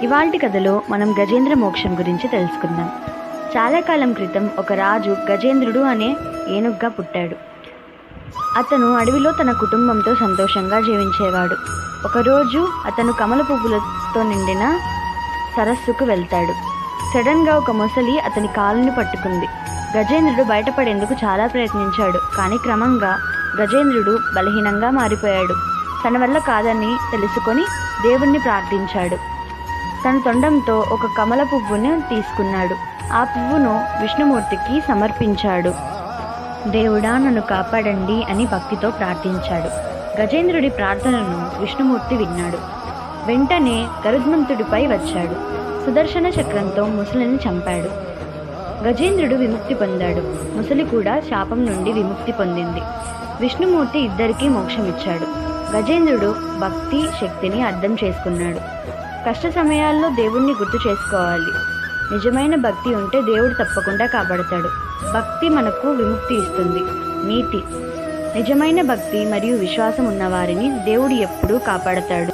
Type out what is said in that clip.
ఇవాల్టి కథలో మనం గజేంద్ర మోక్షం గురించి తెలుసుకుందాం. చాలా కాలం క్రితం ఒక రాజు గజేంద్రుడు అనే ఏనుగ్గా పుట్టాడు. అతను అడవిలో తన కుటుంబంతో సంతోషంగా జీవించేవాడు. ఒకరోజు అతను కమల పువ్వులతో నిండిన సరస్సుకు వెళ్తాడు. సడన్గా ఒక మొసలి అతని కాలుని పట్టుకుంది. గజేంద్రుడు బయటపడేందుకు చాలా ప్రయత్నించాడు, కానీ క్రమంగా గజేంద్రుడు బలహీనంగా మారిపోయాడు. తన వల్ల కాదని తెలుసుకొని దేవుణ్ణి ప్రార్థించాడు. తన తొండంతో ఒక కమల పువ్వును తీసుకున్నాడు. ఆ పువ్వును విష్ణుమూర్తికి సమర్పించాడు. దేవుడా, నన్ను కాపాడండి అని భక్తితో ప్రార్థించాడు. గజేంద్రుడి ప్రార్థనను విష్ణుమూర్తి విన్నాడు. వెంటనే గరుత్మంతుడిపై వచ్చాడు. సుదర్శన చక్రంతో ముసలిని చంపాడు. గజేంద్రుడు విముక్తి పొందాడు. ముసలి కూడా శాపం నుండి విముక్తి పొందింది. విష్ణుమూర్తి ఇద్దరికీ మోక్షం ఇచ్చాడు. గజేంద్రుడు భక్తి శక్తిని అర్థం చేసుకున్నాడు. కష్ట సమయాల్లో దేవుణ్ణి గుర్తు చేసుకోవాలి. నిజమైన భక్తి ఉంటే దేవుడు తప్పకుండా కాపాడతాడు. భక్తి మనకు విముక్తి ఇస్తుంది. నీతి: నిజమైన భక్తి మరియు విశ్వాసం ఉన్నవారిని దేవుడు ఎప్పుడూ కాపాడతాడు.